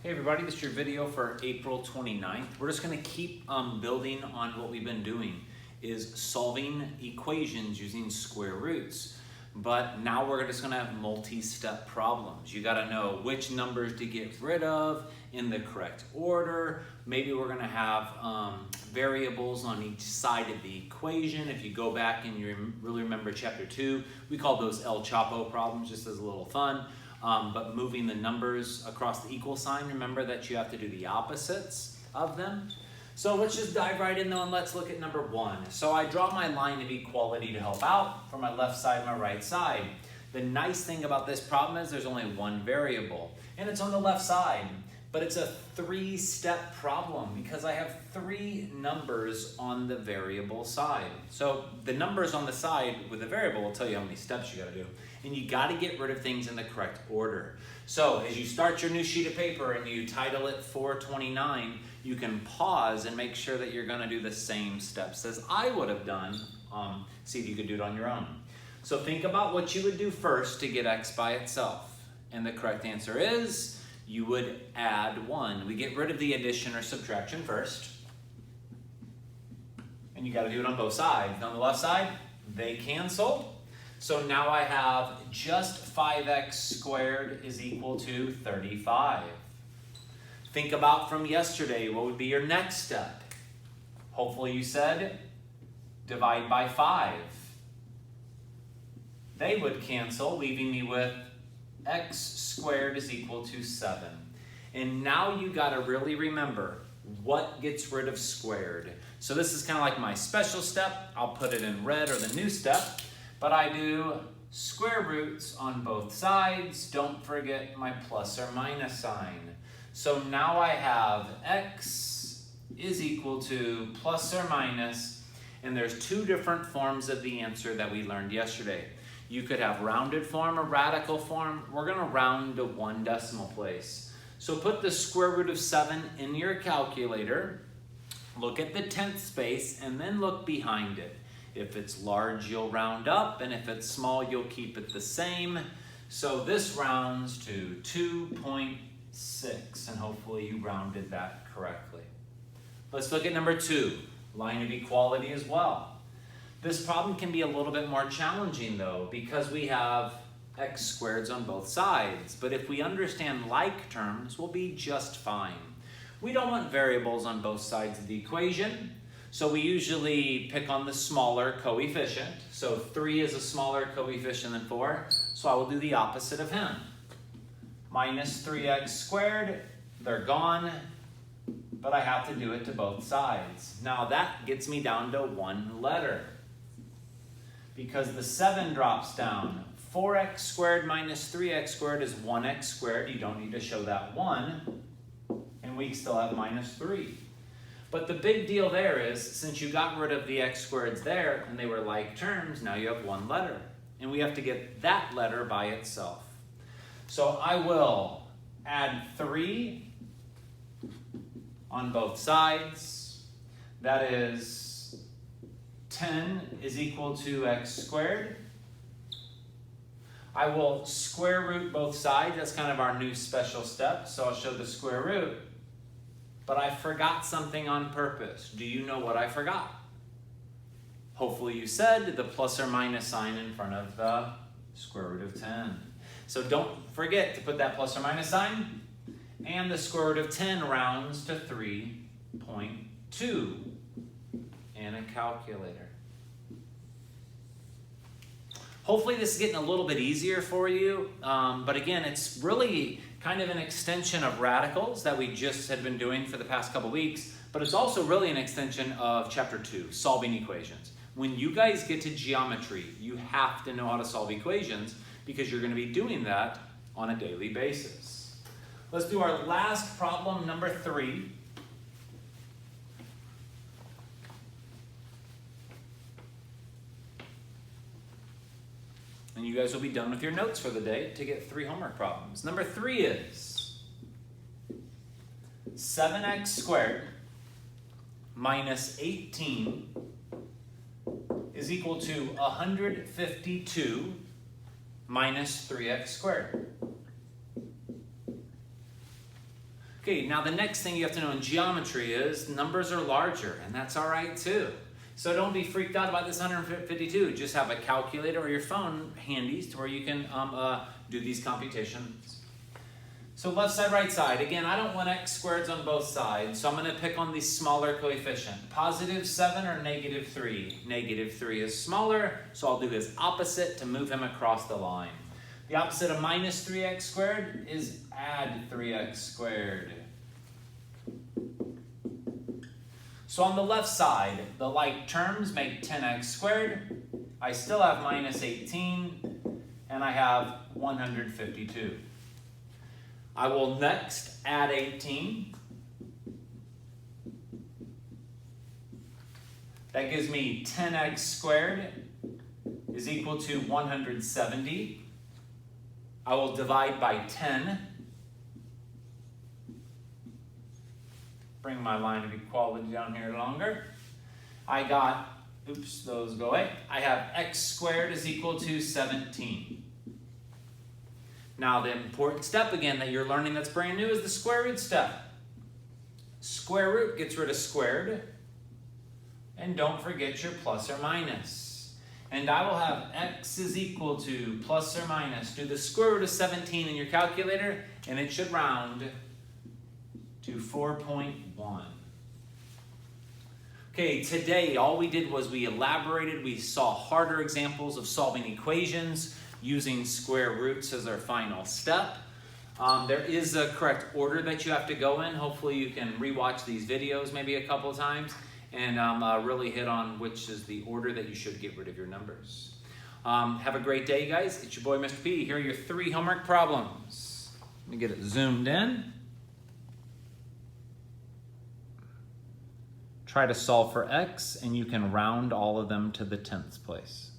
Hey everybody, this is your video for April 29th. We're just going to keep building on what we've been doing, is solving equations using square roots. But now we're just going to have multi-step problems. You got to know which numbers to get rid of in the correct order. Maybe we're going to have variables on each side of the equation. If you go back and you really remember chapter 2, we call those El Chapo problems, just as a little fun. But moving the numbers across the equal sign, remember that you have to do the opposites of them. So let's just dive right in though, and let's look at number 1. So I draw my line of equality to help out for my left side and my right side. The nice thing about this problem is there's only one variable, and it's on the left side. But it's a 3-step problem because I have 3 numbers on the variable side. So the numbers on the side with the variable will tell you how many steps you gotta do. And you gotta get rid of things in the correct order. So as you start your new sheet of paper and you title it 429, you can pause and make sure that you're gonna do the same steps as I would have done. See if you could do it on your own. So think about what you would do first to get x by itself. And the correct answer is, you would add 1. We get rid of the addition or subtraction first. And you got to do it on both sides. On the left side, they cancel. So now I have just 5x squared is equal to 35. Think about from yesterday, what would be your next step? Hopefully you said divide by 5. They would cancel, leaving me with x squared is equal to 7. And now you got to really remember what gets rid of squared. So this is kind of like my special step. I'll put it in red, or the new step. But I do square roots on both sides. Don't forget my plus or minus sign. So now I have x is equal to plus or minus. And there's 2 different forms of the answer that we learned yesterday. You could have rounded form or radical form. We're going to round to 1 decimal place. So put the square root of 7 in your calculator. Look at the 10th space and then look behind it. If it's large, you'll round up, and if it's small, you'll keep it the same. So this rounds to 2.6, and hopefully you rounded that correctly. Let's look at number 2, line of equality as well. This problem can be a little bit more challenging though, because we have x squareds on both sides. But if we understand like terms, we'll be just fine. We don't want variables on both sides of the equation, so we usually pick on the smaller coefficient. So 3 is a smaller coefficient than 4, so I will do the opposite of him. Minus 3x squared, they're gone, but I have to do it to both sides. Now that gets me down to 1 letter. Because the 7 drops down. 4x squared minus 3x squared is 1x squared. You don't need to show that 1. And we still have minus 3. But the big deal there is, since you got rid of the x squareds there, and they were like terms, now you have 1 letter. And we have to get that letter by itself. So I will add 3 on both sides. That is 10 is equal to x squared. I will square root both sides. That's kind of our new special step. So I'll show the square root. But I forgot something on purpose. Do you know what I forgot? Hopefully you said the plus or minus sign in front of the square root of 10. So don't forget to put that plus or minus sign. And the square root of 10 rounds to 3.2 in a calculator. Hopefully this is getting a little bit easier for you, but again, it's really kind of an extension of radicals that we just had been doing for the past couple weeks, but it's also really an extension of chapter 2, solving equations. When you guys get to geometry, you have to know how to solve equations because you're going to be doing that on a daily basis. Let's do our last problem, number 3. And you guys will be done with your notes for the day to get 3 homework problems. Number 3 is 7x squared minus 18 is equal to 152 minus 3x squared. Okay, now the next thing you have to know in geometry is numbers are larger, and that's all right too. So don't be freaked out about this 152. Just have a calculator or your phone handy to where you can do these computations. So left side, right side. Again, I don't want x squareds on both sides, so I'm going to pick on the smaller coefficient. Positive 7 or negative 3? Negative 3 is smaller, so I'll do his opposite to move him across the line. The opposite of minus 3x squared is add 3x squared. So on the left side, the like terms make 10x squared. I still have minus 18, and I have 152. I will next add 18. That gives me 10x squared is equal to 170. I will divide by 10. Bring my line of equality down here longer. I got, oops, those go away. I have x squared is equal to 17. Now the important step again that you're learning that's brand new is the square root step. Square root gets rid of squared. And don't forget your plus or minus. And I will have x is equal to plus or minus. Do the square root of 17 in your calculator, and it should round to 4.1. Okay, today all we did was we elaborated, we saw harder examples of solving equations using square roots as our final step. There is a correct order that you have to go in. Hopefully you can rewatch these videos maybe a couple times and really hit on which is the order that you should get rid of your numbers. Have a great day, guys. It's your boy, Mr. P. Here are your 3 homework problems. Let me get it zoomed in. Try to solve for x, and you can round all of them to the 10th place.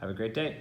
Have a great day.